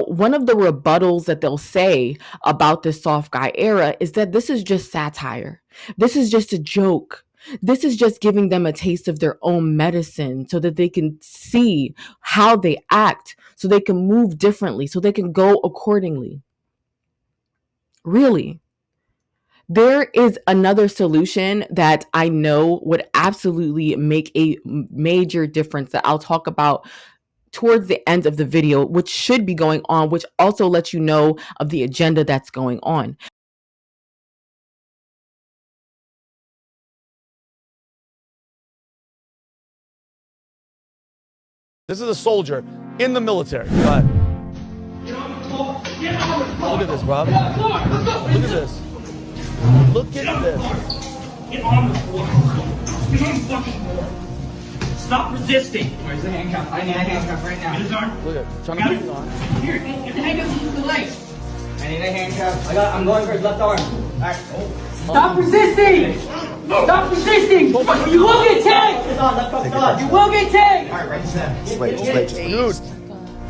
One of the rebuttals that they'll say about this soft guy era is that this is just satire. This is just a joke. This is just giving them a taste of their own medicine so that they can see how they act, so they can move differently, so they can go accordingly. Really. There is another solution that I know would absolutely make a major difference that I'll talk about towards the end of the video, which should be going on, which also lets you know of the agenda that's going on. This is a soldier in the military. Go ahead. Look at this, Rob. Look at this. Look at this. Get on the floor. Get on the fucking floor. Stop resisting. Where's the handcuff? I need a handcuff right now. Get his arm. Look at it. Trying to put it on. Here, get the handcuff to the legs. I need a handcuff. I'm going for his left arm. Alright. Stop resisting! Stop resisting! You will get tagged! It's on, left cuff's on. You will get tagged! Alright, right there. Wait. Dude.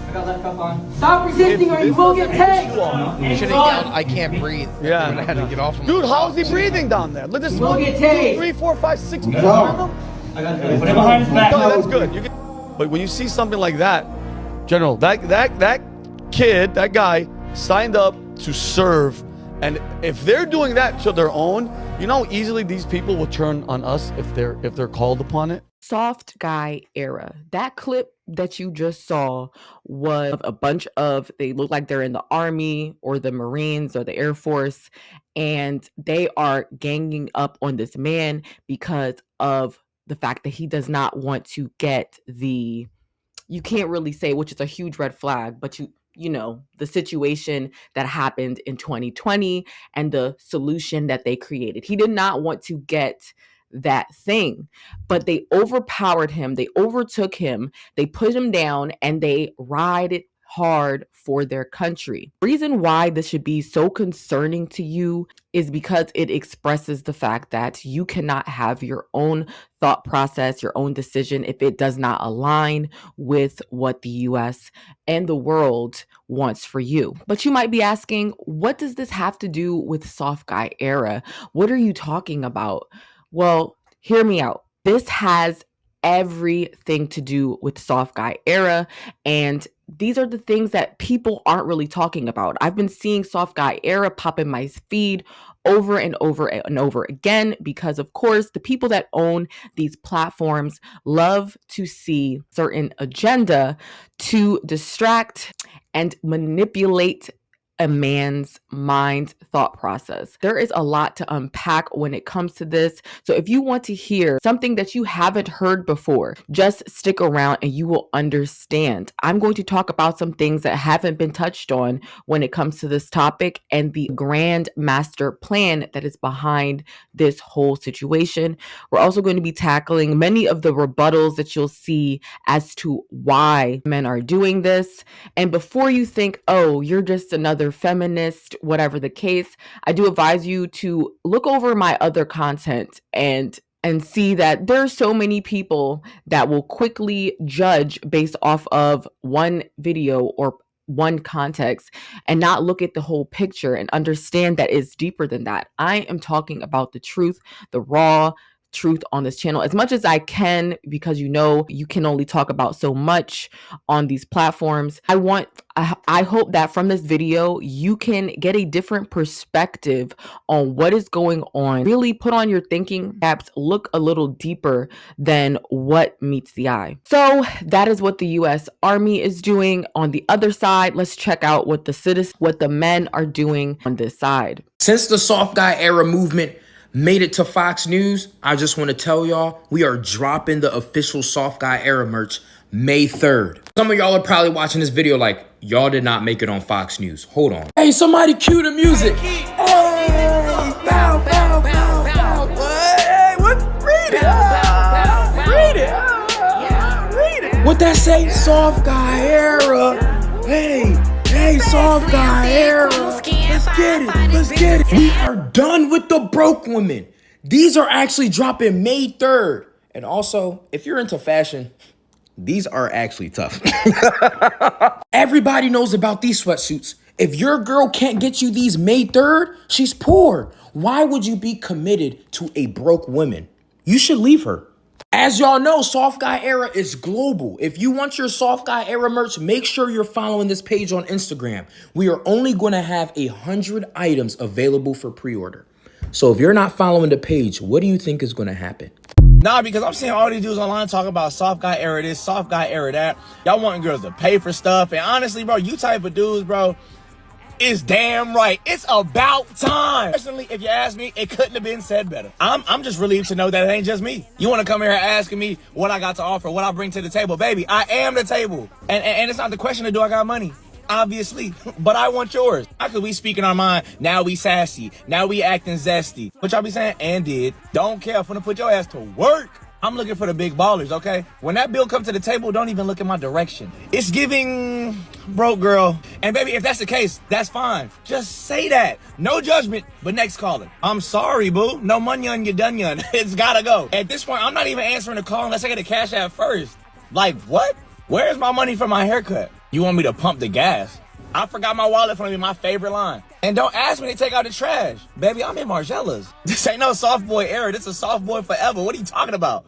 I got left cuff on. Stop resisting or you will get tagged! You should have yelled, I can't breathe. Yeah. When I had to get off him. Dude, how is he breathing down there? Look at this. You will 1, get 2, tagged. 3, 4, 5, 6 people behind him. I got Put it behind his back. No, that's good. You can, but when you see something like that, General, that kid, that guy signed up to serve, and if they're doing that to their own, you know how easily these people will turn on us if they're called upon it. Soft guy era. That clip that you just saw was a bunch of, they look like they're in the Army or the Marines or the Air Force, and they are ganging up on this man because of the fact that he does not want to get the, you can't really say, which is a huge red flag, but you know, the situation that happened in 2020 and the solution that they created. He did not want to get that thing, but they overpowered him. They overtook him. They put him down and they ride it hard for their country. The reason why this should be so concerning to you is because it expresses the fact that you cannot have your own thought process, your own decision, if it does not align with what the US and the world wants for you. But you might be asking, what does this have to do with soft guy era? What are you talking about? Well, hear me out. This has everything to do with soft guy era, and these are the things that people aren't really talking about. I've been seeing soft guy era pop in my feed over and over and over again because, of course, the people that own these platforms love to see certain agenda to distract and manipulate a man's mind thought process. There is a lot to unpack when it comes to this. So if you want to hear something that you haven't heard before, just stick around and you will understand. I'm going to talk about some things that haven't been touched on when it comes to this topic and the grand master plan that is behind this whole situation. We're also going to be tackling many of the rebuttals that you'll see as to why men are doing this. And before you think, oh, you're just another feminist, whatever the case, I do advise you to look over my other content and see that there are so many people that will quickly judge based off of one video or one context and not look at the whole picture and understand that it's deeper than that. I am talking about the truth, the raw truth on this channel as much as I can, because you know you can only talk about so much on these platforms. I hope that from this video you can get a different perspective on what is going on. Really put on your thinking caps, look a little deeper than what meets the eye. So that is what the US Army is doing. On the other side, let's check out what the men are doing on this side. Since the soft guy era movement made it to Fox News, I just want to tell y'all, we are dropping the official soft guy era merch May 3rd. Some of y'all are probably watching this video like, y'all did not make it on Fox News. Hold on. Hey, somebody cue the music. Hey, bow, bow, bow, bow. What? Hey, what? Read it. Read it. Read it. What that say? Soft guy era. Hey, soft guy era. Let's get it. We are done with the broke women. These are actually dropping May 3rd. And also, if you're into fashion, These are actually tough. Everybody knows about these sweatsuits. If your girl can't get you these May 3rd, she's poor. Why would you be committed to a broke woman? You should leave her. As y'all know, Soft Guy Era is global. If you want your Soft Guy Era merch, make sure you're following this page on Instagram. We are only going to have 100 items available for pre-order. So if you're not following the page, what do you think is going to happen? Nah, because I'm seeing all these dudes online talking about soft guy era this, soft guy era that. Y'all wanting girls to pay for stuff. And honestly, bro, you type of dudes, bro, is damn right. It's about time. Personally, if you ask me, it couldn't have been said better. I'm just relieved to know that it ain't just me. You want to come here asking me what I got to offer, what I bring to the table. Baby, I am the table. And it's not the question of do I got money. Obviously, but I want yours. How could we speaking our mind? Now we sassy. Now we acting zesty. What y'all be saying? And did. Don't care. I'm finna put your ass to work. I'm looking for the big ballers, okay? When that bill comes to the table, don't even look in my direction. It's giving broke girl. And baby, if that's the case, that's fine. Just say that. No judgment, but next caller. I'm sorry, boo. No money on your dunion. It's gotta go. At this point, I'm not even answering the call unless I get a cash app first. Like, what? Where's my money for my haircut? You want me to pump the gas? I forgot my wallet for me, my favorite line. And don't ask me to take out the trash. Baby, I'm in Margellas. This ain't no soft boy era. This is soft boy forever. What are you talking about?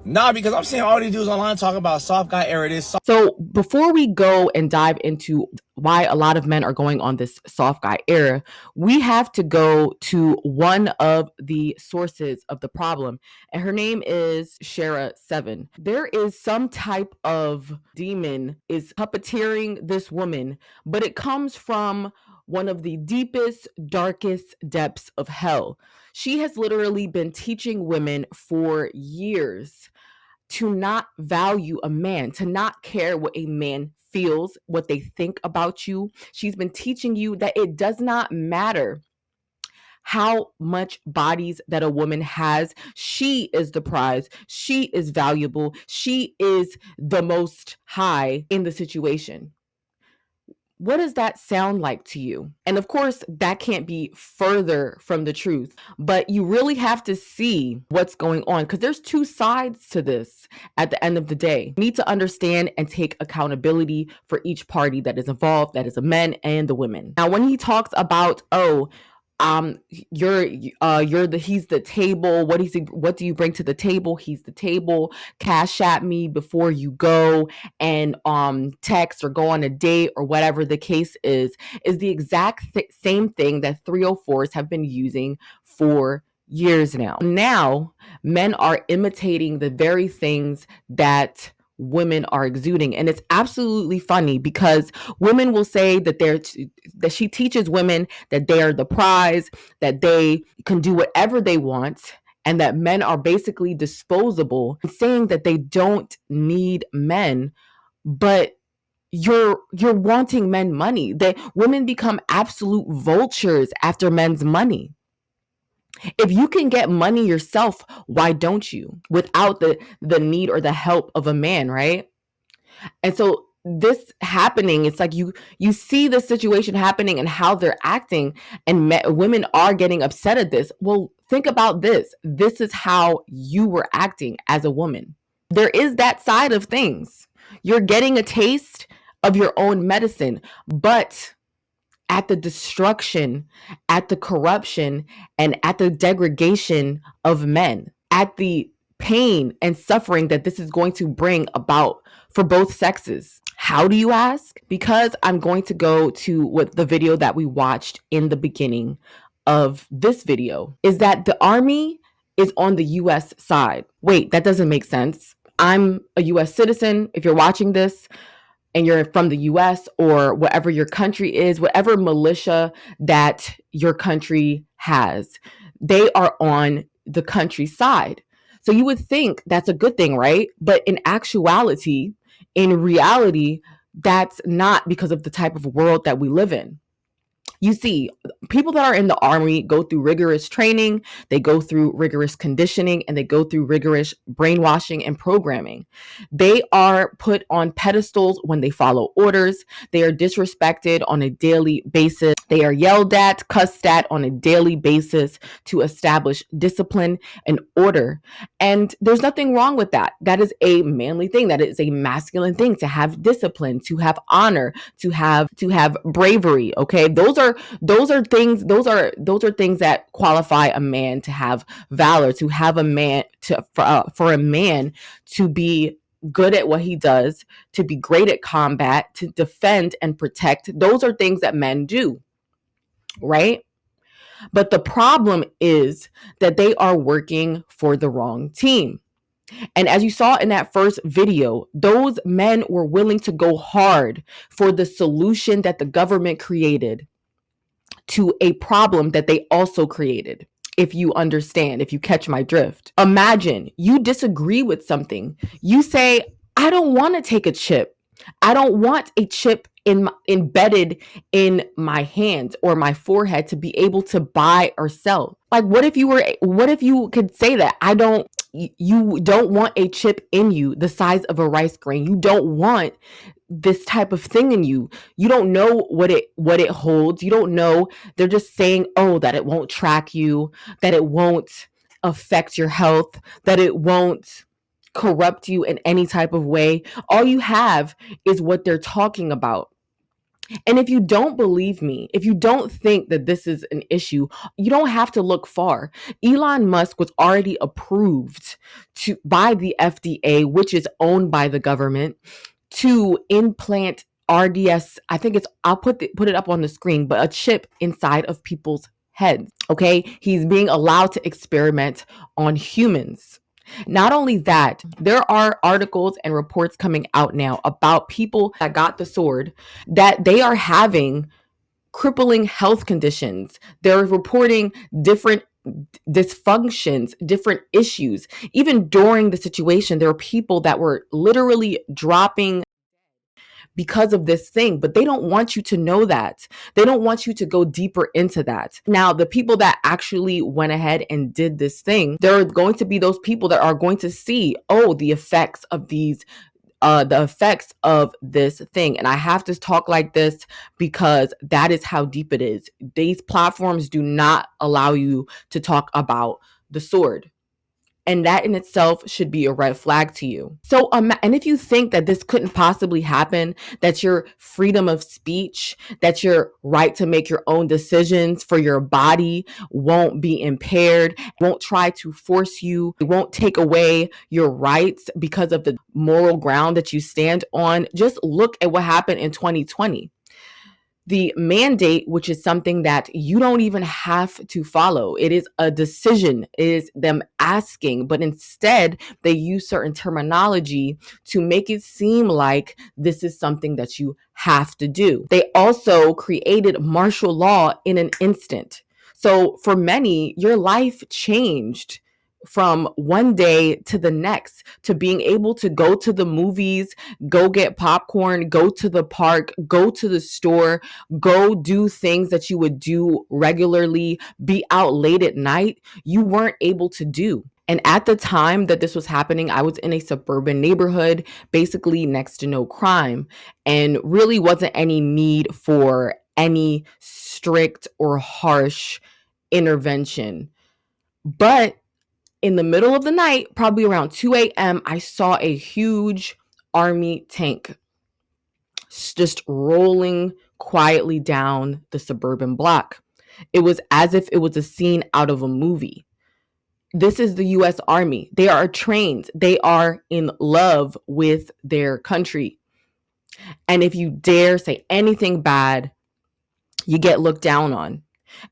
Nah, because I'm seeing all these dudes online talking about soft guy era this. So before we go and dive into why a lot of men are going on this soft guy era, we have to go to one of the sources of the problem. And her name is Shara7. There is some type of demon is puppeteering this woman, but it comes from one of the deepest, darkest depths of hell. She has literally been teaching women for years to not value a man, to not care what a man feels, what they think about you. She's been teaching you that it does not matter how much bodies that a woman has. She is the prize. She is valuable. She is the most high in the situation. What does that sound like to you? And of course, that can't be further from the truth, but you really have to see what's going on because there's two sides to this at the end of the day. You need to understand and take accountability for each party that is involved, that is the men and the women. Now, when he talks about, he's the table, what do you bring to the table? He's the table. Cash at me before you go and text or go on a date or whatever the case is the exact same thing that 304s have been using for years now. Now men are imitating the very things that women are exuding, and it's absolutely funny because women will say that that she teaches women that they are the prize, that they can do whatever they want, and that men are basically disposable, saying that they don't need men. But you're wanting men money. That women become absolute vultures after men's money. If you can get money yourself, why don't you? Without the need or the help of a man, right? And so this happening, it's like you see the situation happening and how they're acting, and women are getting upset at this. Well, think about this. This is how you were acting as a woman. There is that side of things. You're getting a taste of your own medicine, but at the destruction, at the corruption, and at the degradation of men, at the pain and suffering that this is going to bring about for both sexes. How do you ask? Because I'm going to go to what the video that we watched in the beginning of this video is that the army is on the US side. Wait, that doesn't make sense. I'm a US citizen. If you're watching this, and you're from the US or whatever your country is, whatever militia that your country has, they are on the country side. So you would think that's a good thing, right? But in actuality, in reality, that's not because of the type of world that we live in. You see, people that are in the army go through rigorous training, they go through rigorous conditioning, and they go through rigorous brainwashing and programming. They are put on pedestals when they follow orders. They are disrespected on a daily basis. They are yelled at, cussed at on a daily basis to establish discipline and order. And there's nothing wrong with that. That is a manly thing. That is a masculine thing, to have discipline, to have honor, to have bravery. Okay, those are things that qualify a man to have valor, to have a man to for a man to be good at what he does, to be great at combat, to defend and protect. Those are things that men do, right? But the problem is that they are working for the wrong team. And as you saw in that first video, those men were willing to go hard for the solution that the government created to a problem that they also created. If you understand, if you catch my drift. Imagine you disagree with something. You say, I don't want to take a chip. I don't want a chip embedded in my hands or my forehead to be able to buy or sell. Like, what if you could say that? You don't want a chip in you the size of a rice grain. You don't want this type of thing in you. You don't know what it holds. You don't know. They're just saying, oh, that it won't track you, that it won't affect your health, that it won't corrupt you in any type of way. All you have is what they're talking about. And if you don't believe me, if you don't think that this is an issue, you don't have to look far. Elon Musk was already approved by the FDA, which is owned by the government, to implant RDS. I think I'll put it up on the screen, but a chip inside of people's heads. Okay. He's being allowed to experiment on humans. Not only that, there are articles and reports coming out now about people that got the sword, that they are having crippling health conditions. They're reporting different dysfunctions, different issues. Even during the situation, there are people that were literally dropping because of this thing, but they don't want you to know that. They don't want you to go deeper into that. Now, the people that actually went ahead and did this thing, there are going to be those people that are going to see, oh, the effects of this thing. And I have to talk like this because that is how deep it is. These platforms do not allow you to talk about the sword. And that in itself should be a red flag to you. So, and if you think that this couldn't possibly happen, that your freedom of speech, that your right to make your own decisions for your body won't be impaired, won't try to force you, it won't take away your rights because of the moral ground that you stand on, just look at what happened in 2020. The mandate, which is something that you don't even have to follow. It is a decision. It is them asking, but instead they use certain terminology to make it seem like this is something that you have to do. They also created martial law in an instant. So for many, your life changed from one day to the next, to being able to go to the movies, go get popcorn, go to the park, go to the store, go do things that you would do regularly, be out late at night, you weren't able to do. And at the time that this was happening, I was in a suburban neighborhood, basically next to no crime, and really wasn't any need for any strict or harsh intervention. But in the middle of the night, probably around 2 a.m., I saw a huge army tank just rolling quietly down the suburban block. It was as if it was a scene out of a movie. This is the US Army. They are trained. They are in love with their country. And if you dare say anything bad, you get looked down on.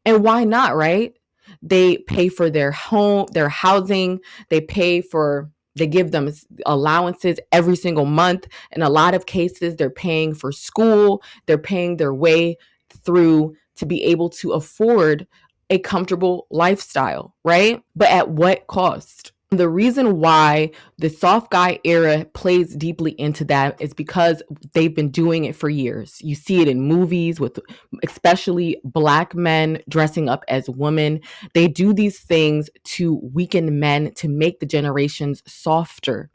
And why not, right? They pay for their home, their housing. They give them allowances every single month. In a lot of cases, they're paying for school. They're paying their way through to be able to afford a comfortable lifestyle, right? But at what cost? The reason why the soft guy era plays deeply into that is because they've been doing it for years. You see it in movies with especially black men dressing up as women. They do these things to weaken men, to make the generations softer,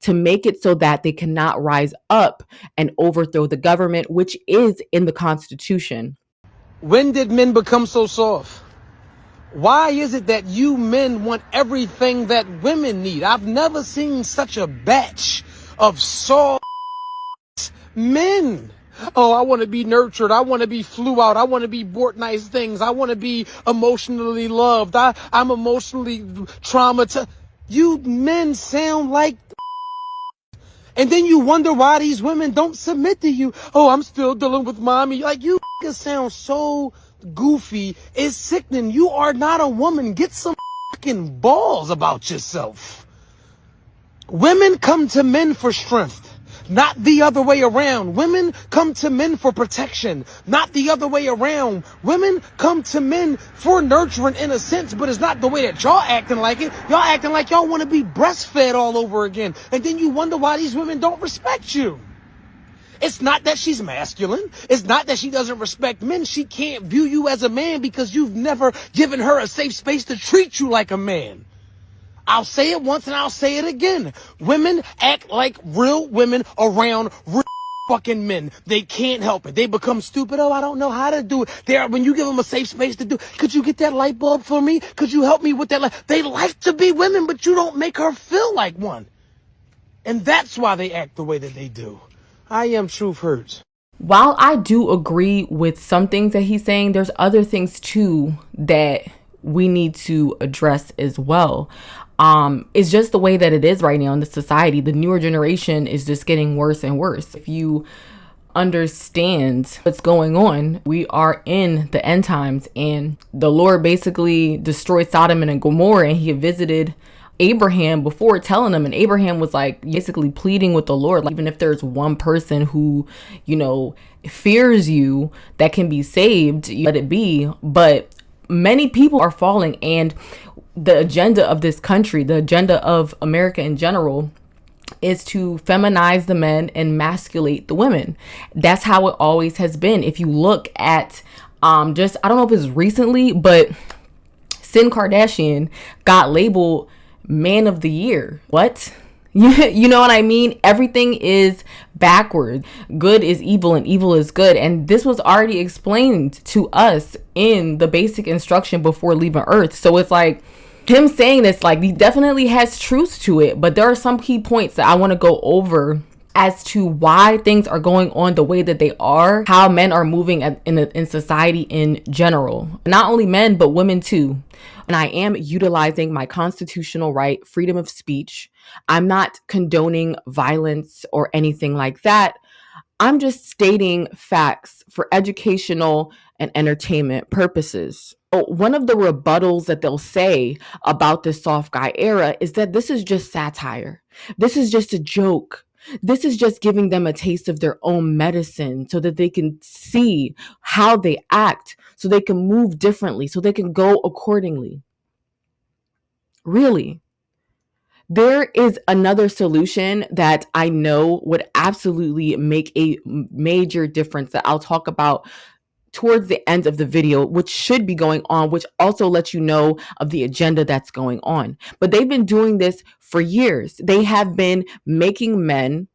to make it so that they cannot rise up and overthrow the government, which is in the Constitution. When did men become so soft? Why is it that you men want everything that women need? I've never seen such a batch of soft men. Oh, I want to be nurtured. I want to be flew out. I want to be bought nice things. I want to be emotionally loved. I'm emotionally traumatized. You men sound like, and then you wonder why these women don't submit to you. Oh, I'm still dealing with mommy. Like, you sound so goofy. It's sickening. You are not a woman. Get some fucking balls about yourself. Women come to men for strength, not the other way around. Women come to men for protection, not the other way around. Women come to men for nurturing in a sense, but it's not the way that y'all acting like it. Y'all acting like y'all want to be breastfed all over again. And then you wonder why these women don't respect you. It's not that she's masculine. It's not that she doesn't respect men. She can't view you as a man because you've never given her a safe space to treat you like a man. I'll say it once and I'll say it again. Women act like real women around real fucking men. They can't help it. They become stupid. Oh, I don't know how to do it. When you give them a safe space to do, could you get that light bulb for me? Could you help me with that light? They like to be women, but you don't make her feel like one. And that's why they act the way that they do. I am Truth Hurts. While I do agree with some things that he's saying, there's other things too that we need to address as well. It's just the way that it is right now in the society. The newer generation is just getting worse and worse. If you understand what's going on, we are in the end times, and the Lord basically destroyed Sodom and Gomorrah, and he visited Abraham before telling him, and Abraham was like basically pleading with the Lord, like, even if there's one person who, fears you that can be saved, let it be. But many people are falling, and the agenda of this country, the agenda of America in general, is to feminize the men and masculate the women. That's how it always has been. If you look at I don't know if it's recently, but Sin Kardashian got labeled Man of the Year. What? You know what I mean? Everything is backwards. Good is evil and evil is good. And this was already explained to us in the basic instruction before leaving Earth. So it's like, him saying this, like, he definitely has truth to it, but there are some key points that I want to go over as to why things are going on the way that they are, how men are moving in society in general. Not only men, but women too. And I am utilizing my constitutional right, freedom of speech. I'm not condoning violence or anything like that. I'm just stating facts for educational and entertainment purposes. One of the rebuttals that they'll say about this soft guy era is that this is just satire. This is just a joke. This is just giving them a taste of their own medicine so that they can see how they act, so they can move differently, so they can go accordingly. Really? There is another solution that I know would absolutely make a major difference that I'll talk about towards the end of the video, which should be going on, which also lets you know of the agenda that's going on. But they've been doing this for years. They have been making men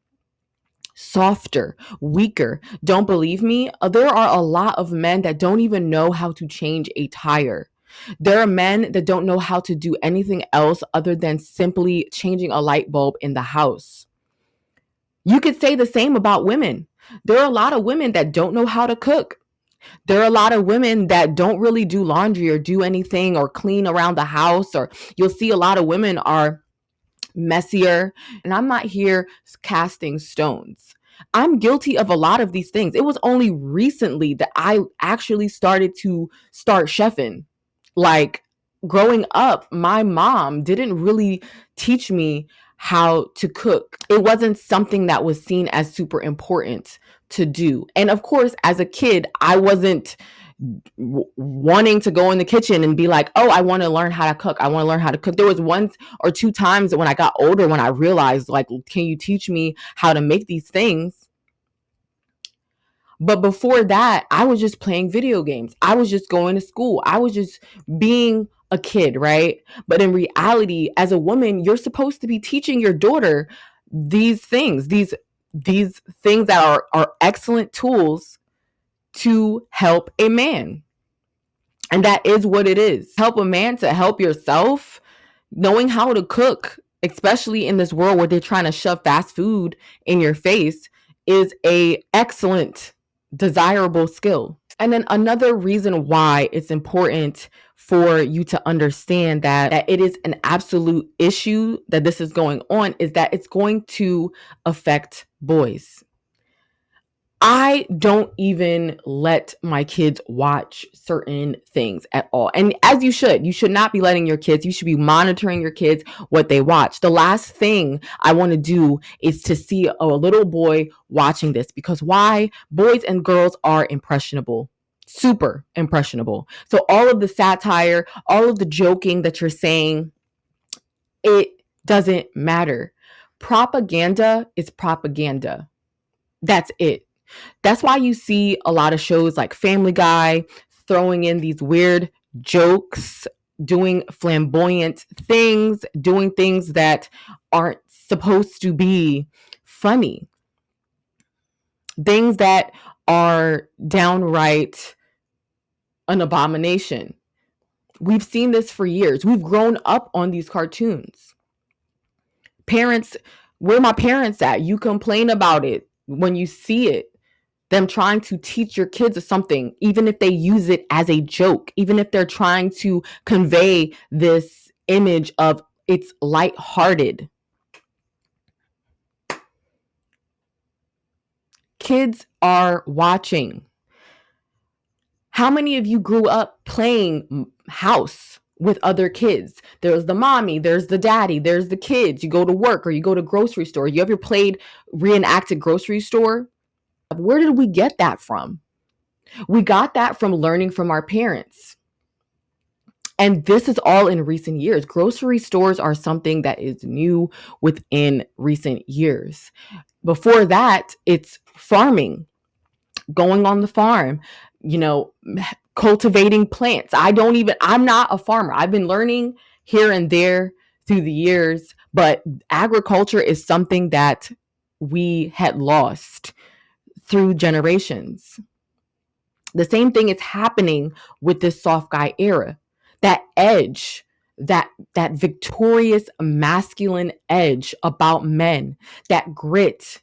softer, weaker. Don't believe me? There are a lot of men that don't even know how to change a tire. There are men that don't know how to do anything else other than simply changing a light bulb in the house. You could say the same about women. There are a lot of women that don't know how to cook. There are a lot of women that don't really do laundry or do anything or clean around the house, or you'll see a lot of women are messier. And I'm not here casting stones. I'm guilty of a lot of these things. It was only recently that I actually started chefing. Like, growing up, my mom didn't really teach me how to cook. It wasn't something that was seen as super important to do. And of course, as a kid, I wasn't wanting to go in the kitchen and be like, oh, I want to learn how to cook. I want to learn how to cook. There was once or two times when I got older when I realized, like, can you teach me how to make these things? But before that, I was just playing video games. I was just going to school. I was just being a kid, right? But in reality, as a woman, you're supposed to be teaching your daughter these things, these things that are excellent tools to help a man. And that is what it is. Help a man to help yourself, knowing how to cook, especially in this world where they're trying to shove fast food in your face, is a excellent, desirable skill. And then another reason why it's important for you to understand that it is an absolute issue that this is going on is that it's going to affect boys. I don't even let my kids watch certain things at all. And as you should not be letting your kids, you should be monitoring your kids, what they watch. The last thing I want to do is to see a little boy watching this, because why? Boys and girls are impressionable, super impressionable. So all of the satire, all of the joking that you're saying, it doesn't matter. Propaganda is propaganda. That's it. That's why you see a lot of shows like Family Guy throwing in these weird jokes, doing flamboyant things, doing things that aren't supposed to be funny, things that are downright an abomination. We've seen this for years. We've grown up on these cartoons. Parents, where my parents at? You complain about it when you see it. Them trying to teach your kids something, even if they use it as a joke, even if they're trying to convey this image of it's lighthearted. Kids are watching. How many of you grew up playing house with other kids? There's the mommy, there's the daddy, there's the kids. You go to work or you go to grocery store. You ever played reenacted grocery store? Where did we get that from? We got that from learning from our parents. And this is all in recent years. Grocery stores are something that is new within recent years. Before that, it's farming, going on the farm, cultivating plants. I'm not a farmer. I've been learning here and there through the years, but agriculture is something that we had lost through generations. The same thing is happening with this soft guy era. That edge, that victorious masculine edge about men, that grit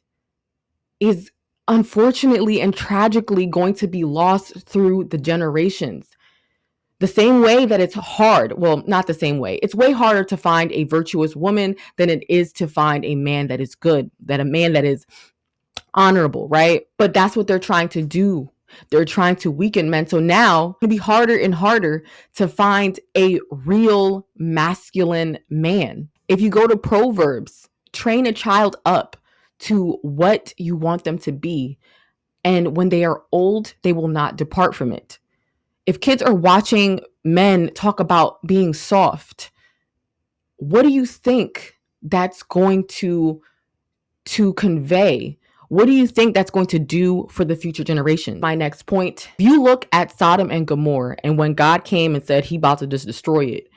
is unfortunately and tragically going to be lost through the generations. The same way that it's hard, well, not the same way. It's way harder to find a virtuous woman than it is to find a man that is good, that a man that is honorable, right? But that's what they're trying to do. They're trying to weaken men. So now it'll be harder and harder to find a real masculine man. If you go to Proverbs, train a child up to what you want them to be. And when they are old, they will not depart from it. If kids are watching men talk about being soft, what do you think that's going to convey? What do you think that's going to do for the future generation? My next point, if you look at Sodom and Gomorrah, and when God came and said he about to just destroy it,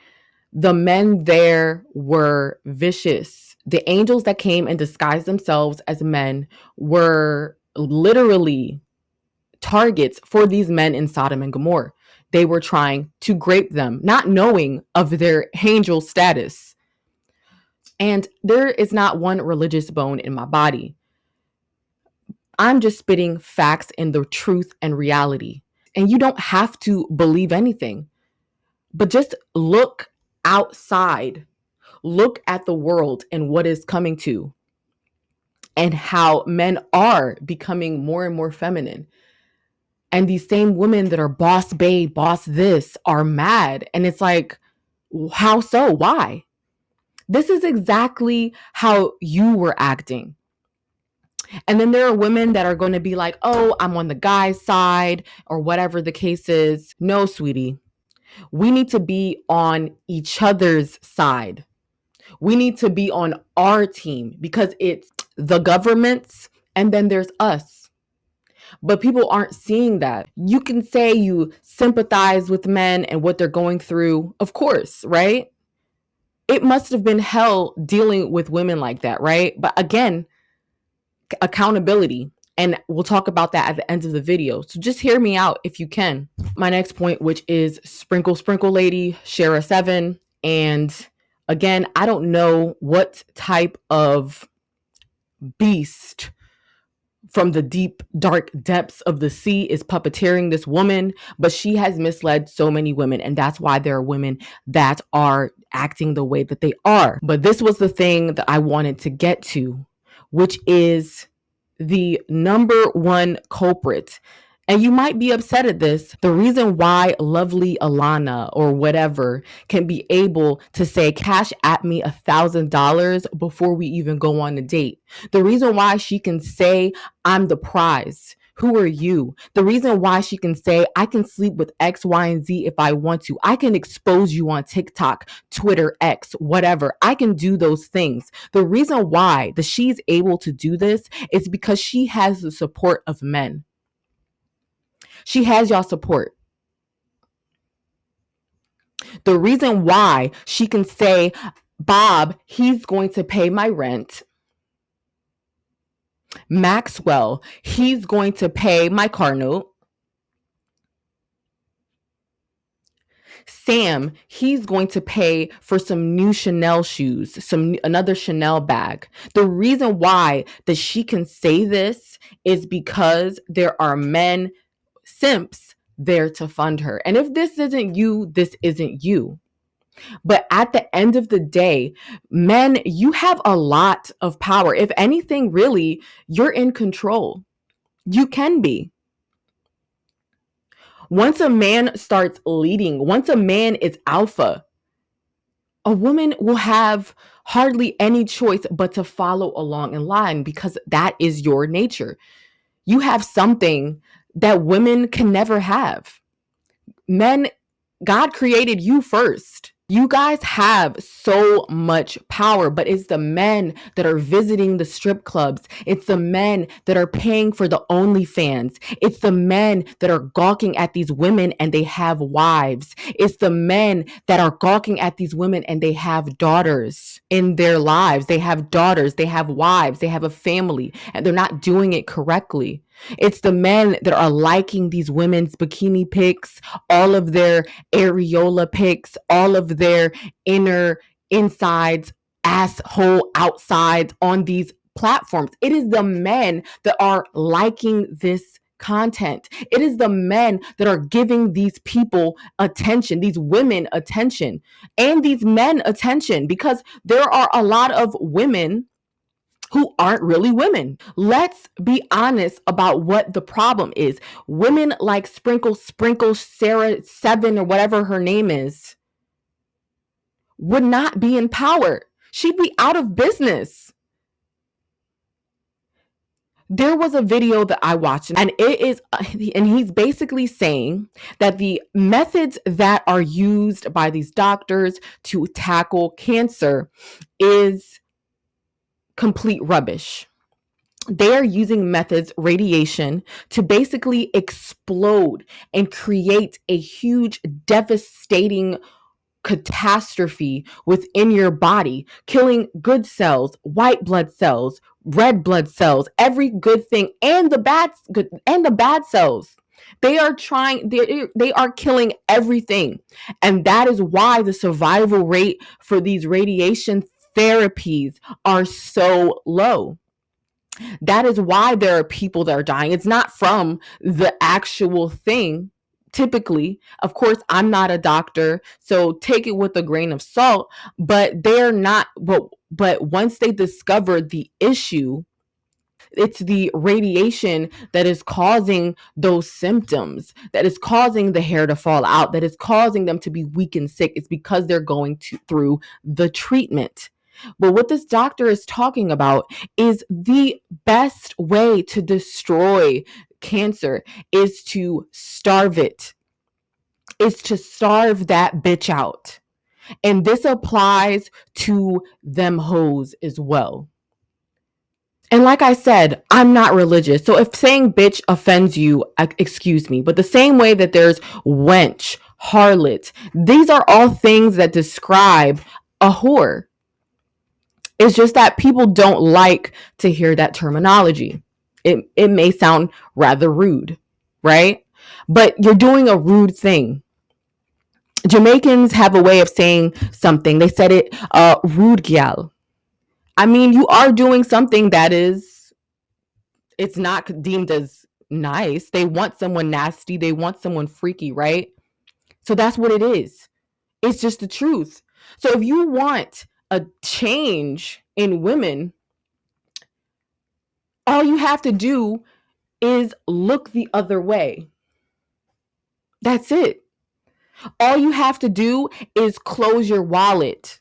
the men there were vicious. The angels that came and disguised themselves as men were literally targets for these men in Sodom and Gomorrah. They were trying to grape them, not knowing of their angel status. And there is not one religious bone in my body. I'm just spitting facts and the truth and reality. And you don't have to believe anything, but just look outside. Look at the world and what is coming to, and how men are becoming more and more feminine. And these same women that are boss babe, boss this, are mad. And it's like, how so? Why? This is exactly how you were acting. And then there are women that are going to be like, oh, I'm on the guy's side or whatever the case is. No, sweetie. We need to be on each other's side. We need to be on our team because it's the government's and then there's us. But people aren't seeing that. You can say you sympathize with men and what they're going through, of course, right? It must have been hell dealing with women like that, right? But again, accountability. And we'll talk about that at the end of the video. So just hear me out if you can. My next point, which is Sprinkle Sprinkle Lady, Shara 7. And again, I don't know what type of beast from the deep, dark depths of the sea is puppeteering this woman, but she has misled so many women. And that's why there are women that are acting the way that they are. But this was the thing that I wanted to get to, which is the number one culprit. And you might be upset at this. The reason why lovely Alana or whatever can be able to say, cash at me $1,000 before we even go on a date. The reason why she can say, I'm the prize. Who are you? The reason why she can say, I can sleep with X, Y, and Z if I want to. I can expose you on TikTok, Twitter, X, whatever. I can do those things. The reason why that she's able to do this is because she has the support of men. She has y'all support. The reason why she can say, Bob, he's going to pay my rent. Maxwell, he's going to pay my car note. Sam, he's going to pay for some new Chanel shoes, another Chanel bag. The reason why that she can say this is because there are men, simps, there to fund her. And if this isn't you, this isn't you. But at the end of the day, men, you have a lot of power. If anything, really, you're in control. You can be. Once a man starts leading, once a man is alpha, a woman will have hardly any choice but to follow along in line because that is your nature. You have something that women can never have. Men, God created you first. You guys have so much power, but it's the men that are visiting the strip clubs. It's the men that are paying for the OnlyFans. It's the men that are gawking at these women and they have wives. It's the men that are gawking at these women and they have daughters in their lives. They have daughters, they have wives, they have a family, and they're not doing it correctly. It's the men that are liking these women's bikini pics, all of their areola pics, all of their insides, asshole outsides on these platforms. It is the men that are liking this content. It is the men that are giving these people attention, these women attention, and these men attention, because there are a lot of women who aren't really women. Let's be honest about what the problem is. Women like Sprinkle Sarah 7 or whatever her name is would not be in power. She'd be out of business. There was a video that I watched, and he's basically saying that the methods that are used by these doctors to tackle cancer is complete rubbish. They are using methods, radiation, to basically explode and create a huge, devastating catastrophe within your body, killing good cells, white blood cells, red blood cells, every good thing, and the bad cells. They are killing everything. And that is why the survival rate for these radiation therapies are so low. That is why there are people that are dying. It's not from the actual thing. Typically, of course, I'm not a doctor, so take it with a grain of salt, but they're not, but once they discover the issue, it's the radiation that is causing those symptoms, that is causing the hair to fall out, that is causing them to be weak and sick. It's because they're going through the treatment. But what this doctor is talking about is the best way to destroy cancer is to starve it, is to starve that bitch out. And this applies to them hoes as well. And like I said, I'm not religious. So if saying bitch offends you, excuse me. But the same way that there's wench, harlot, these are all things that describe a whore. It's just that people don't like to hear that terminology. It may sound rather rude, right? But you're doing a rude thing. Jamaicans have a way of saying something. They said it, rude gal. I mean, you are doing something that is, it's not deemed as nice. They want someone nasty. They want someone freaky, right? So that's what it is. It's just the truth. So if you want a change in women, all you have to do is look the other way. That's it. All you have to do is close your wallet.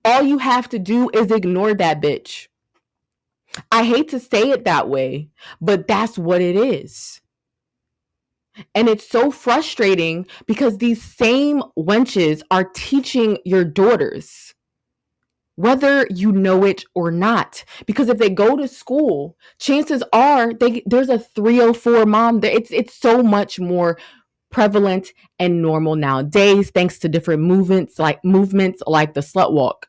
All you have to do is ignore that bitch. I hate to say it that way, but that's what it is. And it's so frustrating because these same wenches are teaching your daughters, whether you know it or not. Because if they go to school, chances are there's a 304 mom there. It's so much more prevalent and normal nowadays, thanks to different movements like the slut walk.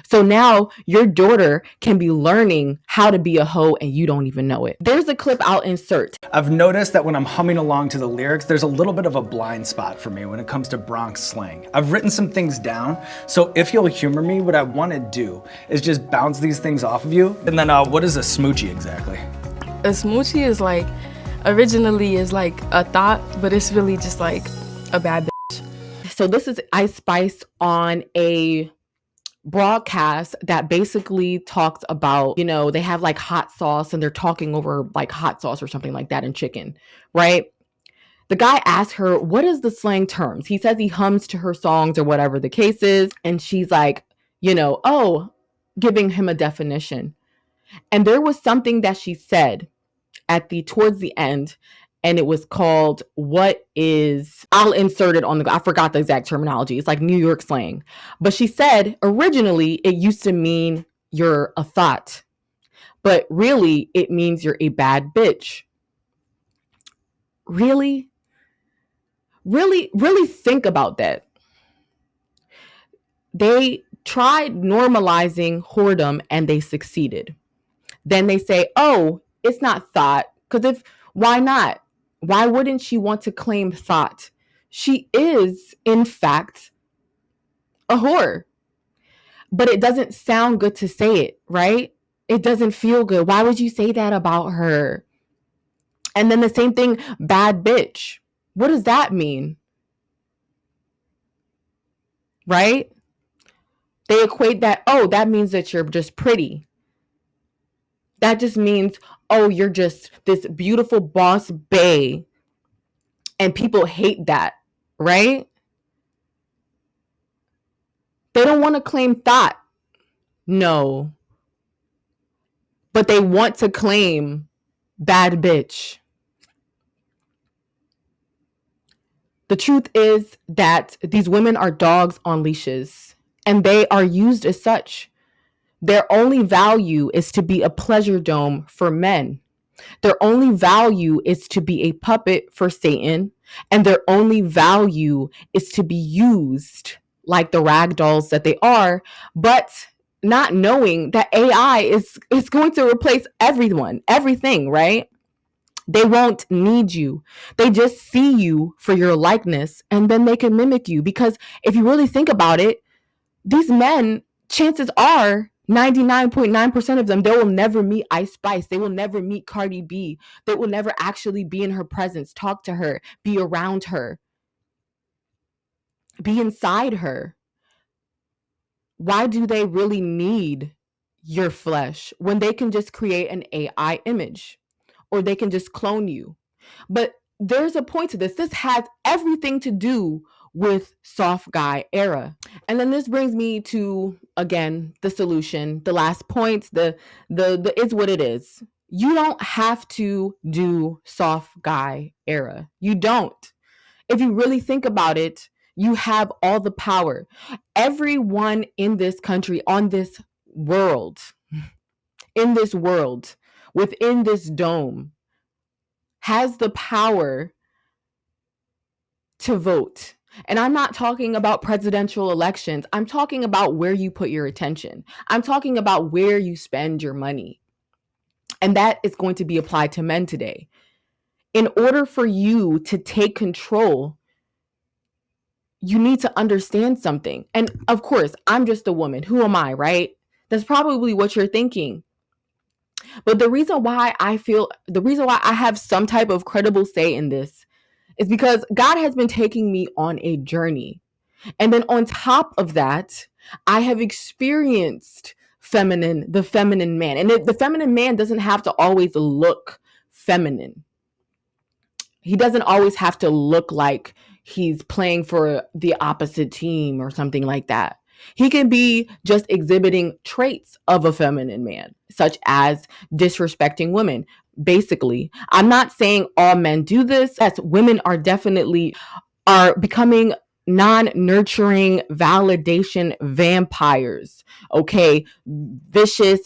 So now your daughter can be learning how to be a hoe and you don't even know it. There's a clip I'll insert. I've noticed that when I'm humming along to the lyrics, there's a little bit of a blind spot for me when it comes to Bronx slang. I've written some things down, so if you'll humor me, what I want to do is just bounce these things off of you. And then what is a smoochie exactly? A smoochie is like, originally is like a thought, but it's really just like a bad bitch. So this is Ice Spice on a broadcast that basically talks about, they have like hot sauce and they're talking over like hot sauce or something like that in chicken, right? The guy asked her, what is the slang terms? He says he hums to her songs or whatever the case is. And she's like, giving him a definition. And there was something that she said towards the end, and it was called, I'll insert it I forgot the exact terminology. It's like New York slang. But she said originally it used to mean you're a thought, but really it means you're a bad bitch. Really? Really, really think about that. They tried normalizing whoredom and they succeeded. Then they say, oh, it's not thought. Because why not? Why wouldn't she want to claim thought? She is, in fact, a whore. But it doesn't sound good to say it, right? It doesn't feel good. Why would you say that about her? And then the same thing, bad bitch. What does that mean? Right? They equate that, that means that you're just pretty. That just means, you're just this beautiful boss bae. And people hate that, right? They don't want to claim thought. No. But they want to claim bad bitch. The truth is that these women are dogs on leashes, and they are used as such. Their only value is to be a pleasure dome for men. Their only value is to be a puppet for Satan, and their only value is to be used like the rag dolls that they are, but not knowing that AI is going to replace everything, right? They won't need you. They just see you for your likeness, and then they can mimic you. Because if you really think about it, these men, chances are 99.9% of them, they will never meet Ice Spice. They will never meet Cardi B. They will never actually be in her presence, talk to her, be around her, be inside her. Why do they really need your flesh when they can just create an AI image or they can just clone you? But there's a point to this. This has everything to do with soft guy era. And then this brings me to, again, the solution, the last point, the it's what it is. You don't have to do soft guy era. You don't. If you really think about it, you have all the power. Everyone in this country, on this world, in this world, within this dome, has the power to vote. And I'm not talking about presidential elections. I'm talking about where you put your attention. I'm talking about where you spend your money. And that is going to be applied to men today. In order for you to take control, you need to understand something. And of course, I'm just a woman. Who am I, right? That's probably what you're thinking. But the reason why I have some type of credible say in this is because God has been taking me on a journey. And then on top of that, I have experienced the feminine man. And the feminine man doesn't have to always look feminine. He doesn't always have to look like he's playing for the opposite team or something like that. He can be just exhibiting traits of a feminine man, such as disrespecting women. Basically, I'm not saying all men do this. Yes, women are becoming non-nurturing validation vampires. Okay, vicious,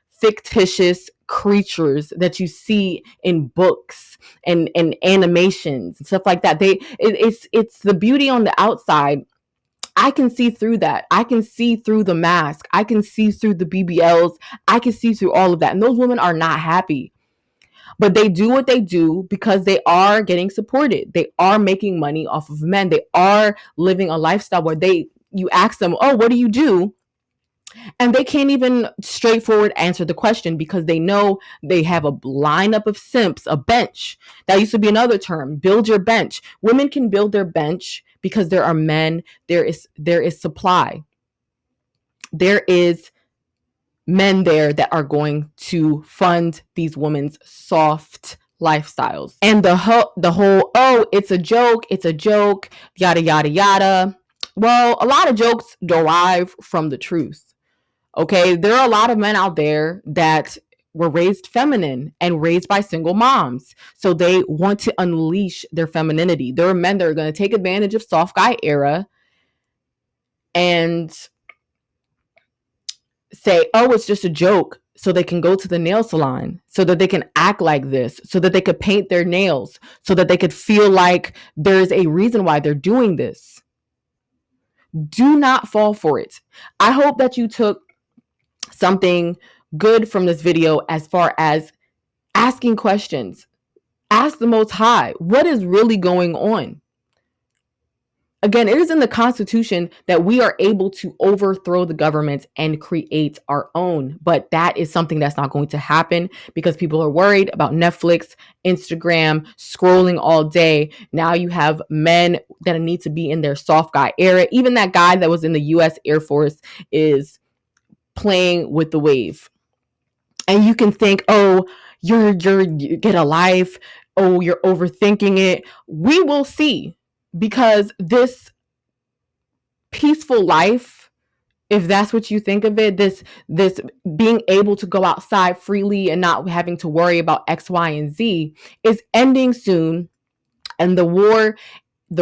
fictitious creatures that you see in books and animations and stuff like that. It's the beauty on the outside. I can see through that. I can see through the mask. I can see through the BBLs. I can see through all of that. And those women are not happy. But they do what they do because they are getting supported. They are making money off of men. They are living a lifestyle where you ask them, "Oh, what do you do?" And they can't even straightforward answer the question because they know they have a lineup of simps, a bench. That used to be another term, build your bench. Women can build their bench because there are men, there is supply. There is men there that are going to fund these women's soft lifestyles. And the whole, oh, it's a joke, yada, yada, yada. Well, a lot of jokes derive from the truth. Okay, there are a lot of men out there that were raised feminine and raised by single moms. So they want to unleash their femininity. There are men that are going to take advantage of soft guy era and say, "Oh, it's just a joke," so they can go to the nail salon, so that they can act like this, so that they could paint their nails, so that they could feel like there's a reason why they're doing this. Do not fall for it. I hope that you took something good from this video as far as asking questions. Ask the Most High, what is really going on? Again, it is in the Constitution that we are able to overthrow the government and create our own. But that is something that's not going to happen because people are worried about Netflix, Instagram, scrolling all day. Now you have men that need to be in their soft guy era. Even that guy that was in the U.S. Air Force is playing with the wave. And you can think, "Oh, you get a life. Oh, you're overthinking it." We will see, because this peaceful life, if that's what you think of it, this being able to go outside freely and not having to worry about X, Y, and Z is ending soon. And the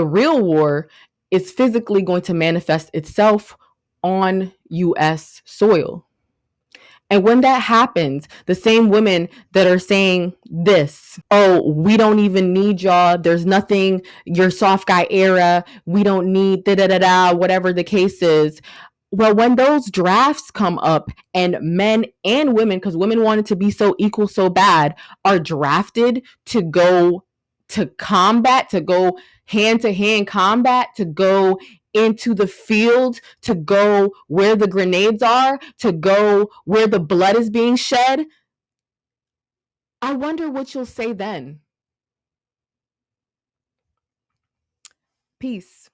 real war, is physically going to manifest itself on U.S. soil. And when that happens, the same women that are saying this, "Oh, we don't even need y'all. There's nothing, your soft guy era. We don't need da-da-da-da," whatever the case is. Well, when those drafts come up and men and women, because women wanted to be so equal so bad, are drafted to go to combat, to go hand-to-hand combat, to go into the field, to go where the grenades are, to go where the blood is being shed, I wonder what you'll say then. Peace.